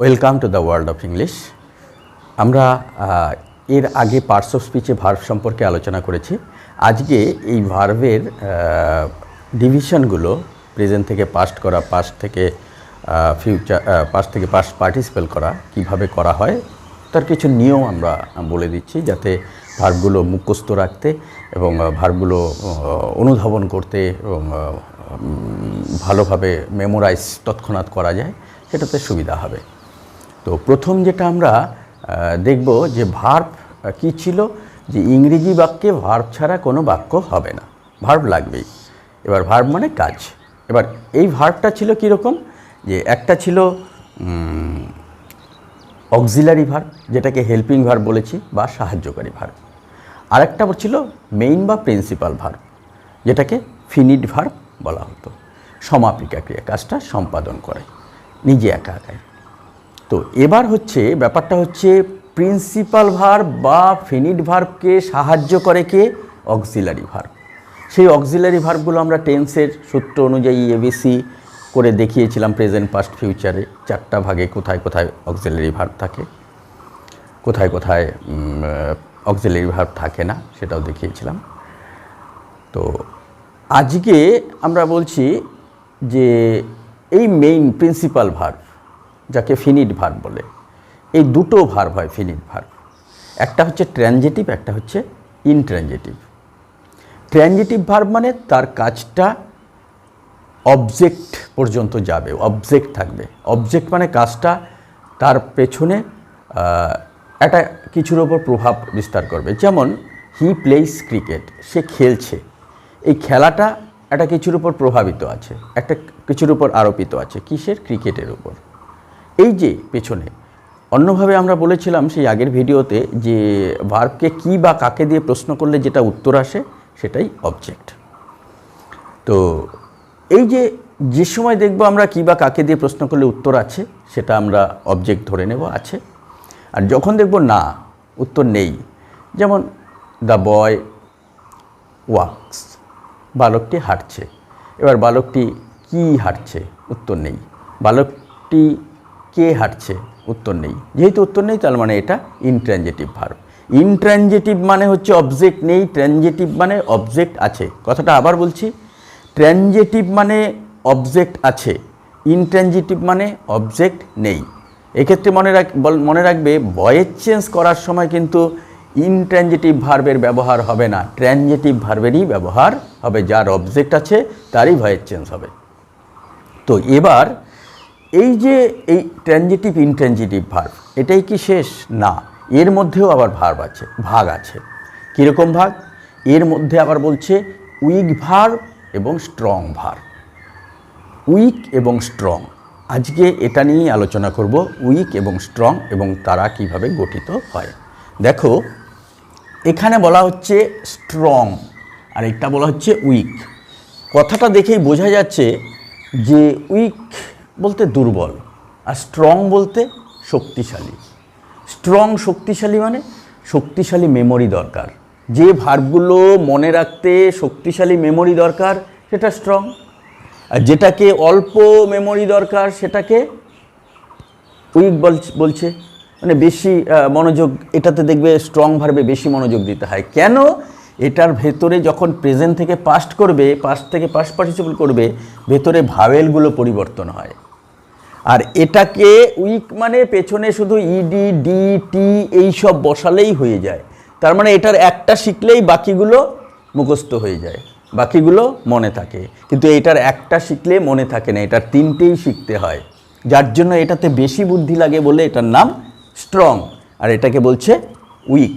Welcome to the world of English. আমরা এর আগে পার্টস অফ স্পিচে ভার্ব সম্পর্কে আলোচনা করেছি। আজকে এই ভার্বের ডিভিশনগুলো প্রেজেন্ট থেকে পাস্ট করা, পাস্ট থেকে ফিউচার, পাস্ট থেকে পাস্ট পার্টিসিপেল করা কিভাবে করা হয় তার কিছু নিয়ম আমরা বলে দিচ্ছি, যাতে ভার্বগুলো মুখস্থ রাখতে এবং ভার্বগুলো অনুধাবন করতে এবং ভালোভাবে মেমোরাইজ তৎক্ষণাৎ করা যায়, সেটাতে সুবিধা হবে। তো প্রথম যেটা আমরা দেখব যে ভার্ব কী ছিল, যে ইংরেজি বাক্যে ভার্ব ছাড়া কোনো বাক্য হবে না, ভার্ব লাগবেই। এবার ভার্ব মানে কাজ। এবার এই ভার্বটা ছিল কীরকম, যে একটা ছিল অক্সিলারি ভার্ব, যেটাকে হেল্পিং ভার্ব বলেছি বা সাহায্যকারী ভার্ব। আরেকটা ছিল মেইন বা প্রিন্সিপাল ভার্ব, যেটাকে ফিনিট ভার্ব বলা হতো। সমাপিকা ক্রিয়া, কাজটা সম্পাদন করে নিজে একা একাই। তো এবার হচ্ছে ব্যাপারটা হচ্ছে প্রিন্সিপাল ভার্ব বা ফিনিট ভার্বকে সাহায্য করে কে? Auxiliary verb. সেই অক্সিলারি ভার্বগুলো আমরা টেন্সের সূত্র অনুযায়ী এবিসি করে দেখিয়েছিলাম। প্রেজেন্ট, পাস্ট, ফিউচারে 4টা ভাগে কোথায় কোথায় অক্সিলারি ভার্ব থাকে, কোথায় কোথায় অক্সিলারি ভার্ব থাকে না, সেটাও দেখিয়েছিলাম। তো আজকে আমরা বলছি যে এই মেইন প্রিন্সিপাল ভার্ব, যাকে ফিনিট ভার্ব বলে, এই দুটো ভার্ব হয় ফিনিট ভার্ব। একটা হচ্ছে ট্রানজিটিভ, একটা হচ্ছে ইনট্রানজিটিভ। ট্রানজিটিভ ভার্ব মানে তার কাজটা অবজেক্ট পর্যন্ত যাবে, অবজেক্ট থাকবে। অবজেক্ট মানে কাজটা তার পেছনে একটা কিছুর ওপর প্রভাব বিস্তার করবে। যেমন হি প্লেইস ক্রিকেট, সে খেলছে। এই খেলাটা একটা কিছুর উপর প্রভাবিত আছে, একটা কিছুর উপর আরোপিত আছে। কিসের? ক্রিকেটের উপর। এই যে পেছনে, অন্যভাবে আমরা বলেছিলাম সেই আগের ভিডিওতে যে ভার্বকে কী বা কাকে দিয়ে প্রশ্ন করলে যেটা উত্তর আসে সেটাই অবজেক্ট। তো এই যে সময় দেখব আমরা কী বা কাকে দিয়ে প্রশ্ন করলে উত্তর আছে, সেটা আমরা অবজেক্ট ধরে নেব আছে। আর যখন দেখব না, উত্তর নেই, যেমন দ্য বয় ওয়াকস, বালকটি হাঁটছে। এবার বালকটি কি হাঁটছে? উত্তর নেই। বালকটি কে হাঁটছে? উত্তর নেই। যেহেতু উত্তর নেই, তার মানে এটা ইনট্রানজিটিভ ভার্ব। ইনট্রানজিটিভ মানে হচ্ছে অবজেক্ট নেই, ট্রানজিটিভ মানে অবজেক্ট আছে। কথাটা আবার বলছি, ট্রানজিটিভ মানে অবজেক্ট আছে, ইনট্রানজিটিভ মানে অবজেক্ট নেই। এক্ষেত্রে মনে রাখবে ভয়েস চেঞ্জ করার সময় কিন্তু ইনট্রানজিটিভ ভার্বের ব্যবহার হবে না, ট্রানজিটিভ ভার্বেরই ব্যবহার হবে। যার অবজেক্ট আছে তারই ভয়েস চেঞ্জ হবে। তো এবার এই যে এই ট্রানজিটিভ ইনট্রানজিটিভ ভার্ব, এটাই কি শেষ? না, এর মধ্যেও আবার ভার্ব আছে, ভাগ আছে। কীরকম ভাগ? এর মধ্যে আবার বলছে উইক ভার্ব এবং স্ট্রং ভার্ব। উইক এবং স্ট্রং, আজকে এটা নিয়েই আলোচনা করব, উইক এবং স্ট্রং, এবং তারা কিভাবে গঠিত হয়। দেখো, এখানে বলা হচ্ছে স্ট্রং আর এটা বলা হচ্ছে উইক। কথাটা দেখেই বোঝা যাচ্ছে যে উইক বলতে দুর্বল আর স্ট্রং বলতে শক্তিশালী। স্ট্রং শক্তিশালী মানে শক্তিশালী মেমোরি দরকার। যে ভার্বগুলো মনে রাখতে শক্তিশালী মেমোরি দরকার সেটা স্ট্রং, আর যেটাকে অল্প মেমোরি দরকার সেটাকে উইক বলছে। মানে বেশি মনোযোগ, এটাতে দেখবে স্ট্রং ভার্বে বেশি মনোযোগ দিতে হয়। কেন? এটার ভেতরে যখন প্রেজেন্ট থেকে পাস্ট করবে, পাস্ট থেকে পাস্ট পার্টিসিপল করবে, ভেতরে ভাওয়েলগুলো পরিবর্তন হয়। আর এটাকে উইক মানে পেছনে শুধু ইডি, ডি, টি এইসব বসালেই হয়ে যায়। তার মানে এটার একটা শিখলেই বাকিগুলো মুখস্থ হয়ে যায়, বাকিগুলো মনে থাকে। কিন্তু এটার একটা শিখলে মনে থাকে না, এটার 3টেই শিখতে হয়। যার জন্য এটাতে বেশি বুদ্ধি লাগে বলে এটার নাম স্ট্রং, আর এটাকে বলছে উইক।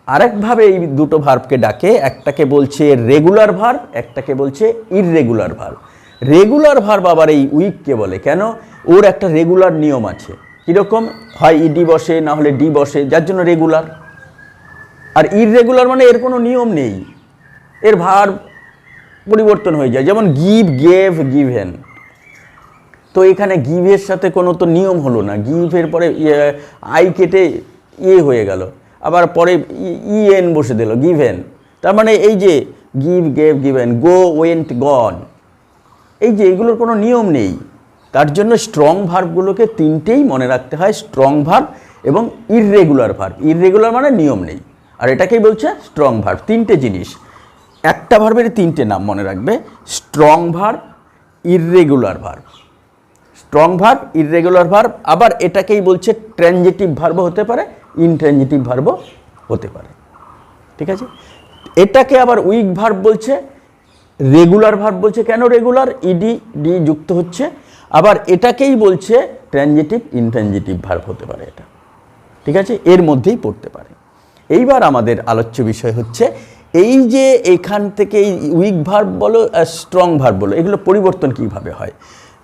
আরেকভাবে এই দুটো ভার্বকে ডাকে, একটাকে বলছে রেগুলার ভার্ব, একটাকে বলছে ইররেগুলার ভার্ব। রেগুলার ভার্ব আবার এই উইককে বলে। কেন? ওর একটা রেগুলার নিয়ম আছে। কীরকম? হয় ইডি বসে, না হলে ডি বসে, যার জন্য রেগুলার। আর ইররেগুলার মানে এর কোনো নিয়ম নেই, এর ভার্ব পরিবর্তন হয়ে যায়। যেমন গিভ, গেভ, গিভেন। তো এখানে গিভের সাথে কোনো তো নিয়ম হলো না, গিভের পরে আই কেটে হয়ে গেল, আবার পরে ইএন বসে দিল, গিভেন। তার মানে এই যে গিভ, গেভ, গিভেন, গো, ওয়েন্ট, গন, এই যে এগুলোর কোনো নিয়ম নেই। তার জন্য স্ট্রং ভার্বগুলোকে তিনটেই মনে রাখতে হয়, স্ট্রং ভার্ব এবং ইররেগুলার ভার্ব। ইররেগুলার মানে নিয়ম নেই, আর এটাকেই বলছে স্ট্রং ভার্ব। তিনটে জিনিস, একটা ভার্বের তিনটে নাম মনে রাখবে, strong verb, irregular verb. Strong verb, irregular verb, আবার এটাকেই বলছে ট্রানজিটিভ ভার্বও হতে পারে, ইনট্রানজিটিভ ভার্বও হতে পারে। ঠিক আছে, এটাকে আবার উইক ভার্ব বলছে, রেগুলার ভার্ব বলছে। কেন রেগুলার? ইডি ডি যুক্ত হচ্ছে। আবার এটাকেই বলছে ট্রানজিটিভ ইনট্রানজিটিভ ভার্ব হতে পারে এটা। ঠিক আছে, এর মধ্যেই পড়তে পারে। এইবার আমাদের আলোচ্য বিষয় হচ্ছে এই যে এখান থেকে উইক ভার্ব বলো স্ট্রং ভার্ব বলো, এগুলো পরিবর্তন কিভাবে হয়।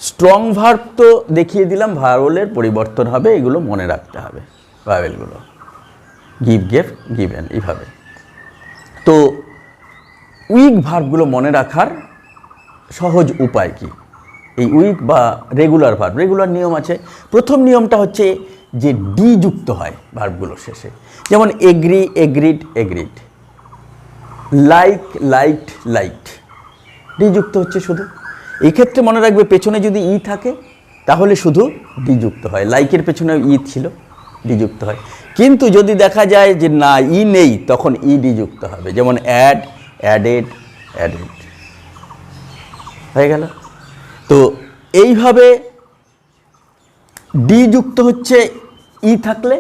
স্ট্রং ভার্ব তো দেখিয়ে দিলাম, ভাওয়েলের পরিবর্তন হবে, এগুলো মনে রাখতে হবে ভাওয়েলগুলো, গিভ গেভ গিভেন এইভাবে। তো উইক ভার্বগুলো মনে রাখার সহজ উপায় কি? এই উইক বা রেগুলার ভার্ব, রেগুলার নিয়ম আছে। প্রথম নিয়মটা হচ্ছে যে ডি যুক্ত হয় ভার্বগুলোর শেষে, যেমন agree agreed agreed, like liked liked, D যুক্ত হচ্ছে শুধু। এই ক্ষেত্রে মনে রাখবে পেছনে যদি ই থাকে তাহলে শুধু ডি যুক্ত হয়, লাইকের পেছনে ই ছিল ডি যুক্ত হয়। কিন্তু যদি দেখা যায় যে না ই নেই তখন ই ডি যুক্ত হবে, যেমন অ্যাড অ্যাডেড অ্যাডেড হয়ে গেল। তো এইভাবে ডি যুক্ত হচ্ছে ই থাকলে,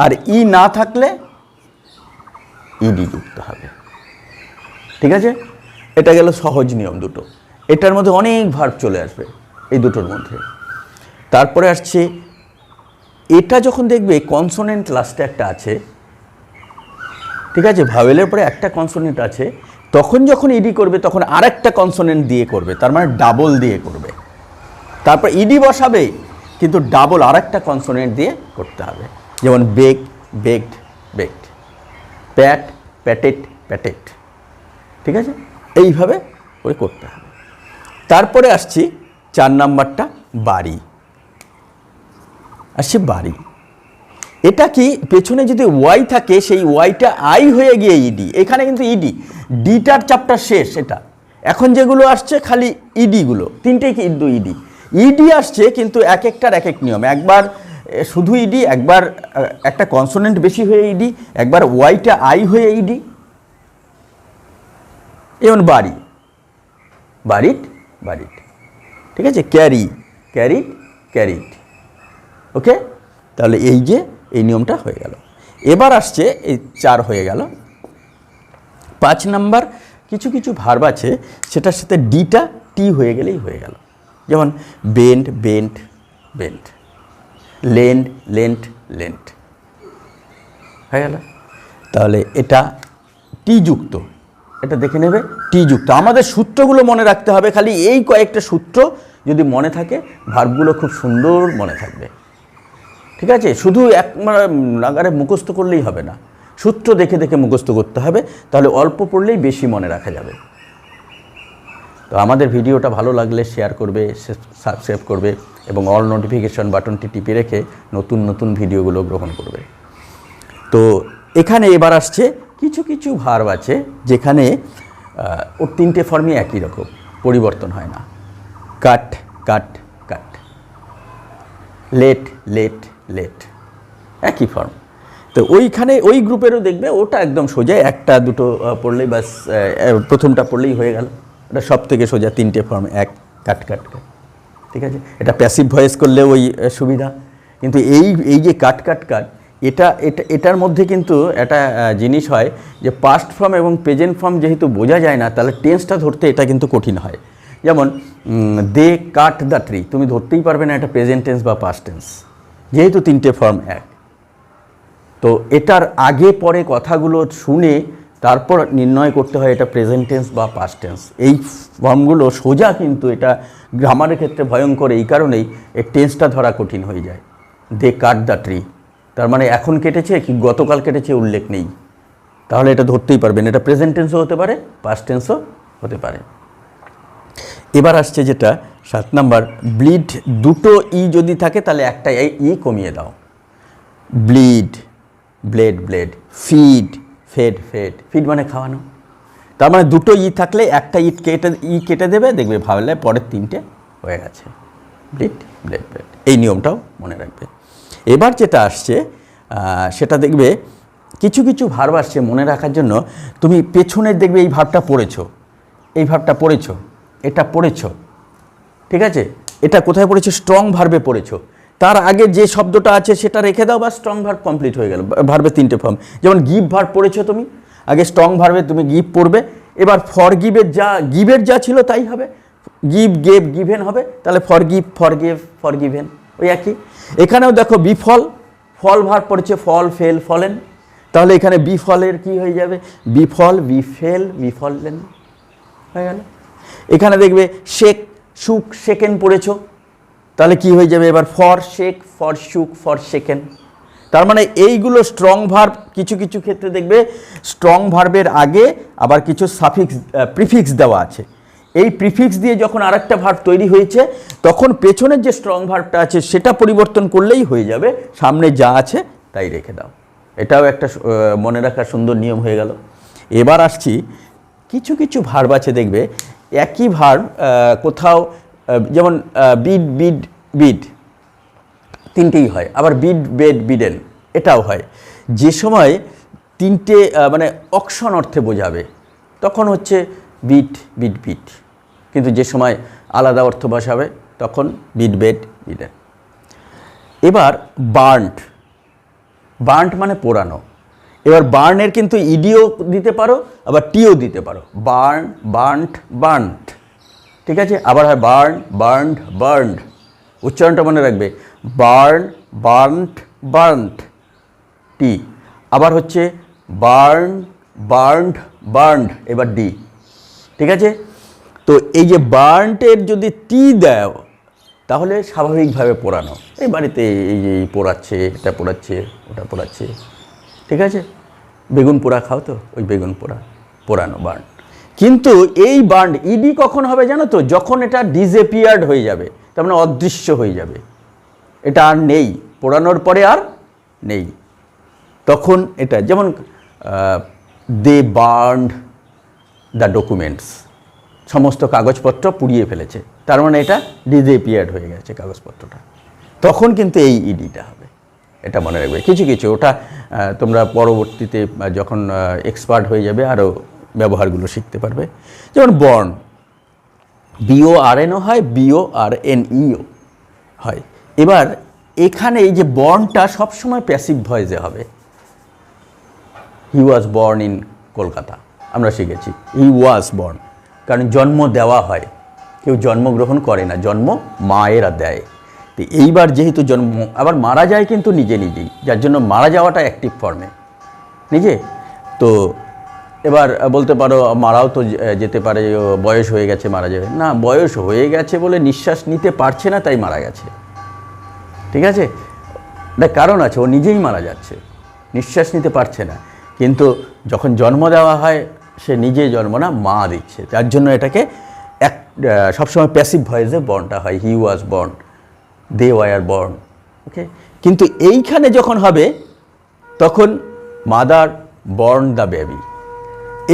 আর ই না থাকলে ইডি যুক্ত হবে। ঠিক আছে, এটা গেল সহজ নিয়ম দুটো। এটার মধ্যে অনেক ভার্ব চলে আসবে এই দুটোর মধ্যে। তারপরে আসছে এটা যখন দেখবে কনসোনেন্ট লাস্টে একটা আছে, ঠিক আছে, ভাওয়েলের পরে একটা কনসোনেন্ট আছে, তখন যখন ইডি করবে তখন আরেকটা কনসোনেন্ট দিয়ে করবে, তার মানে ডাবল দিয়ে করবে। তারপর ইডি বসাবে কিন্তু ডাবল আরেকটা কনসোনেন্ট দিয়ে করতে হবে, যেমন বেক বেকড বেকড, প্যাট প্যাটেট প্যাটেট। ঠিক আছে, এইভাবে করে করতে হবে। তারপরে আসছি 4 নাম্বারটা, বাড়ি। আসছে বাড়ি, এটা কি পেছনে যদি ওয়াই থাকে সেই ওয়াইটা আই হয়ে গিয়ে ইডি, এখানে কিন্তু ইডি, ডিটার চ্যাপ্টার শেষ এটা। এখন যেগুলো আসছে খালি ইডিগুলো, তিনটেই কিন্তু ইডি। ইডি আসছে কিন্তু এক একটার এক এক নিয়ম, একবার শুধু ইডি, একবার একটা কনসোনেন্ট বেশি হয়ে ইডি, একবার ওয়াইটা আই হয়ে ইডি। যেমন বাড়ি, বাড়িট বাড়িট। ঠিক আছে, ক্যারি ক্যারিট ক্যারিট। ওকে, তাহলে এই যে এই নিয়মটা হয়ে গেল। এবার আসছে এই 4 হয়ে গেল। 5 নাম্বার, কিছু কিছু ভার্ব আছে সেটার সাথে ডিটা টি হয়ে গেলেই হয়ে গেল, যেমন bend bent bent, lend lent lent হয়ে গেল। তাহলে এটা টি যুক্ত, এটা দেখে নেবে টি যুক্ত। আমাদের সূত্রগুলো মনে রাখতে হবে, খালি এই কয়েকটা সূত্র যদি মনে থাকে ভার্বগুলো খুব সুন্দর মনে থাকবে। ঠিক আছে, শুধু এক নাগারে মুখস্থ করলেই হবে না, সূত্র দেখে দেখে মুখস্থ করতে হবে, তাহলে অল্প পড়লেই বেশি মনে রাখা যাবে। তো আমাদের ভিডিওটা ভালো লাগলে শেয়ার করবে, সাবস্ক্রাইব করবে এবং অল নোটিফিকেশন বাটনটি টিপে রেখে নতুন নতুন ভিডিওগুলো গ্রহণ করবে। তো এখানে এবার আসছে কিছু কিছু ভার্ব আছে যেখানে ওর 3টে ফর্মই একই রকম, পরিবর্তন হয় না। কাট কাট কাট, লেট লেট লেট, একই ফর্ম। তো ওইখানে ওই গ্রুপেরও দেখবে ওটা একদম সোজা, একটা দুটো পড়লেই বাস, প্রথমটা পড়লেই হয়ে গেল। ওটা সব থেকে সোজা 3টে ফর্ম, এক কাট কাট কাট। ঠিক আছে, এটা প্যাসিভ ভয়েস করলে ওই সুবিধা। কিন্তু এই যে কাট কাট কাট, এটার মধ্যে কিন্তু একটা জিনিস হয় যে পাস্ট ফর্ম এবং প্রেজেন্ট ফর্ম যেহেতু বোঝা যায় না, তাহলে টেন্সটা ধরতে এটা কিন্তু কঠিন হয়। যেমন দে কাট দ্য ট্রি, তুমি ধরতেই পারবে না এটা প্রেজেন্ট টেন্স বা পাস্ট টেন্স, যেহেতু 3টে ফর্ম এক। তো এটার আগে পরে কথাগুলো শুনে তারপর নির্ণয় করতে হয় এটা প্রেজেন্ট টেন্স বা পাস্ট টেন্স। এই ফর্মগুলো সোজা, কিন্তু এটা গ্রামারের ক্ষেত্রে ভয়ঙ্কর এই কারণেই এর টেন্সটা ধরা কঠিন হয়ে যায়। দে কাট দ্য ট্রি, তার মানে এখন কেটেছে কি গতকাল কেটেছে উল্লেখ নেই, তাহলে এটা ধরতেই পারবেন এটা প্রেজেন্ট টেন্সও হতে পারে, পাস্ট টেন্সও হতে পারে। এবার আসছে যেটা 7 নাম্বার, ব্লিড। দুটো ই যদি থাকে তাহলে একটা ই কমিয়ে দাও। Bleed bled bled, feed fed fed, feed মানে খাওয়ানো। তার মানে দুটো ই থাকলে একটা ই কেটে দেবে, দেখবে ভাবলে পরের 3টে হয়ে গেছে। Bleed, bled, blade. এই নিয়মটাও মনে রাখবে। এবার যেটা আসছে সেটা দেখবে কিছু কিছু ভার্ব আসছে মনে রাখার জন্য। তুমি পেছনের দেখবে এই ভার্বটা পড়েছো, এই ভার্বটা পড়েছো, এটা পড়েছো, ঠিক আছে? এটা কোথায় পড়েছো? স্ট্রং ভার্বে পড়েছো। তার আগে যে শব্দটা আছে সেটা রেখে দাও, বা স্ট্রং ভার্ব কমপ্লিট হয়ে গেল। ভার্বে 3টে ফর্ম, যেমন গিভ ভার্ব পড়েছো তুমি, আগে স্ট্রং ভার্বে তুমি গিভ পড়বে, এবার ফরগিভের গিভের যা ছিল তাই হবে, গিভ, গেভ, গিভেন হবে, তাহলে ফরগিভ, ফরগেভ, ফরগিভেন, ওই একই। এখানেও দেখো বিফল, ফল ভার্ব পড়েছে, ফল, ফেল, ফলেন, তাহলে এখানে বিফলের কি হয়ে যাবে? বিফল, বিফেল, বিফলেন হয়ে গেল। এখানে দেখবে শেক, সুক, শেকেন পড়েছো, তাহলে কি হয়ে যাবে এবার? ফর শেক, ফর শুক, ফর শেকেন। তার মানে এইগুলো স্ট্রং ভার্ব। কিছু কিছু ক্ষেত্রে দেখবে স্ট্রং ভার্বের আগে আবার কিছু সাফিক্স, প্রিফিক্স দেওয়া আছে। এই প্রিফিক্স দিয়ে যখন আরেকটা ভার্ব তৈরি হয়েছে, তখন পেছনের যে স্ট্রং ভার্বটা আছে সেটা পরিবর্তন করলেই হয়ে যাবে, সামনে যা আছে তাই রেখে দাও। এটাও একটা মনে রাখার সুন্দর নিয়ম হয়ে গেল। এবার আসছি, কিছু কিছু ভার্ব আছে দেখবে একই ভার্ব কোথাও, যেমন বিড, বিড, বিড 3টেই হয়, আবার বিড, বেড, বিডেন এটাও হয়। যে সময় 3টে মানে অকশন অর্থে বোঝাবে তখন হচ্ছে বিট, বিট, বিট, কিন্তু যে সময় আলাদা অর্থ বসাবে তখন বিড, বেড, বিডেন। এবার বার্নড, বার্নড মানে পোড়ানো। এবার বার্নের কিন্তু ইডিও দিতে পারো, আবার টিও দিতে পারো। বার্ন, বার্নড, বার্নড, ঠিক আছে? আবার হয় বার্ন, বার্নড, বার্নড, উচ্চারণটা মনে রাখবে। বার্ন, বার্নড, বার্নড, টি। আবার হচ্ছে বার্ন, বার্নড, বার্নড, এবার ডি, ঠিক আছে? তো এই যে বার্নটের যদি টি দাও তাহলে স্বাভাবিকভাবে পোড়ানো। এই বাড়িতে এই যে পোড়াচ্ছে, এটা পোড়াচ্ছে, ওটা পোড়াচ্ছে, ঠিক আছে? বেগুন পোড়া খাও তো, ওই বেগুন পোড়া, পোড়ানো, বার্ন। কিন্তু এই বার্ন ইডি কখন হবে জানো তো? যখন এটা ডিসঅ্যাপিয়ার্ড হয়ে যাবে, তার মানে অদৃশ্য হয়ে যাবে, এটা আর নেই, পোড়ানোর পরে আর নেই, তখন এটা। যেমন দে বার্নড দ্য ডকুমেন্টস, সমস্ত কাগজপত্র পুড়িয়ে ফেলেছে, তার মানে এটা ডিসঅ্যাপিয়ার্ড হয়ে গেছে কাগজপত্রটা, তখন কিন্তু এই ইডিটা হবে। এটা মনে রাখবে। কিছু কিছু ওটা তোমরা পরবর্তীতে যখন এক্সপার্ট হয়ে যাবে আরও ব্যবহারগুলো শিখতে পারবে। যেমন বর্ন, BORNও হয়, BORNEও হয়। এবার এখানে এই যে বর্নটা সবসময় প্যাসিভ ভয়েসে হবে। হি ওয়াজ বর্ন ইন কলকাতা, আমরা শিখেছি হি ওয়াজ বর্ন, কারণ জন্ম দেওয়া হয়, কেউ জন্মগ্রহণ করে না, জন্ম মায়েরা দেয়। তো এইবার যেহেতু জন্ম, আবার মারা যায় কিন্তু নিজে নিজেই, যার জন্য মারা যাওয়াটা অ্যাক্টিভ ফর্মে নিজে। তো এবার বলতে পারো মারাও তো যেতে পারে, বয়স হয়ে গেছে মারা যাবে না, বয়স হয়ে গেছে বলে নিঃশ্বাস নিতে পারছে না তাই মারা গেছে, ঠিক আছে? না, কারণ আছে, ও নিজেই মারা যাচ্ছে, নিঃশ্বাস নিতে পারছে না, কিন্তু যখন জন্ম দেওয়া হয় সে নিজে জন্ম না, মা দিচ্ছে, যার জন্য এটাকে সবসময় প্যাসিভ ভয়েসে বর্নটা হয়। He was born, they were born, okay? কিন্তু এইখানে যখন হবে তখন মাদার বর্ন দ্য বেবি,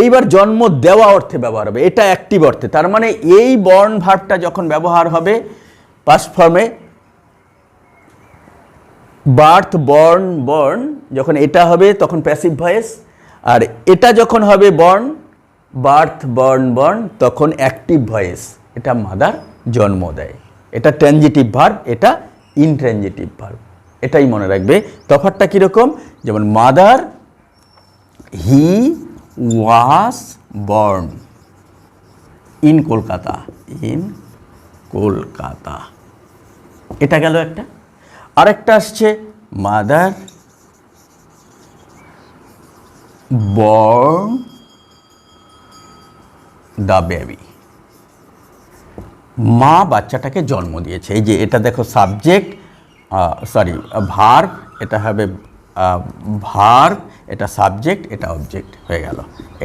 এইবার জন্ম দেওয়া অর্থে ব্যবহার হবে, এটা অ্যাক্টিভ অর্থে। তার মানে এই বর্ন ভার্বটা যখন ব্যবহার হবে পাস্ট ফর্মে, বার্থ, বর্ন, বর্ন, যখন এটা হবে তখন প্যাসিভ ভয়েস, আর এটা যখন হবে বর্ন, বার্থ, বর্ন, বর্ন, তখন অ্যাক্টিভ ভয়েস, এটা মাদার জন্ম দেয়। এটা ট্রানজিটিভ ভার্ব, এটা ইনট্রানজিটিভ ভার্ব, এটাই মনে রাখবে। তফাৎটা কীরকম? যেমন mother, he was born in Kolkata, in Kolkata, এটা গেল একটা। আরেকটা আসছে মাদার বর্ন দ্য বেবি, মা বাচ্চাটাকে জন্ম দিয়েছে। এই যে এটা দেখো সাবজেক্ট, সরি ভার্ব, এটা হবে ভার্ব, এটা সাবজেক্ট, এটা অবজেক্ট হয়ে গেল,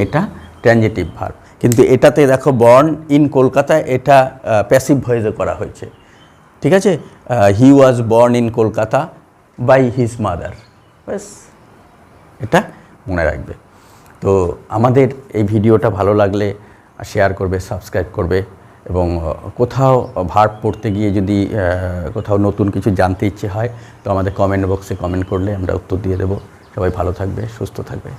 এটা ট্রানজিটিভ ভার্ব। কিন্তু এটাতে দেখো বর্ন ইন কলকাতা, এটা প্যাসিভ ভয়েসে করা হয়েছে, ঠিক আছে? He was born in Kolkata by his mother, ব্যাস, এটা মনে রাখবে। তো আমাদের এই ভিডিওটা ভালো লাগলে শেয়ার করবে, সাবস্ক্রাইব করবে, এবং কোথাও ভার্ব পড়তে গিয়ে যদি কোথাও নতুন কিছু জানতে ইচ্ছে হয় তো আমাদের কমেন্ট বক্সে কমেন্ট করলে আমরা উত্তর দিয়ে দেবো। সবাই ভালো থাকবে, সুস্থ থাকবে।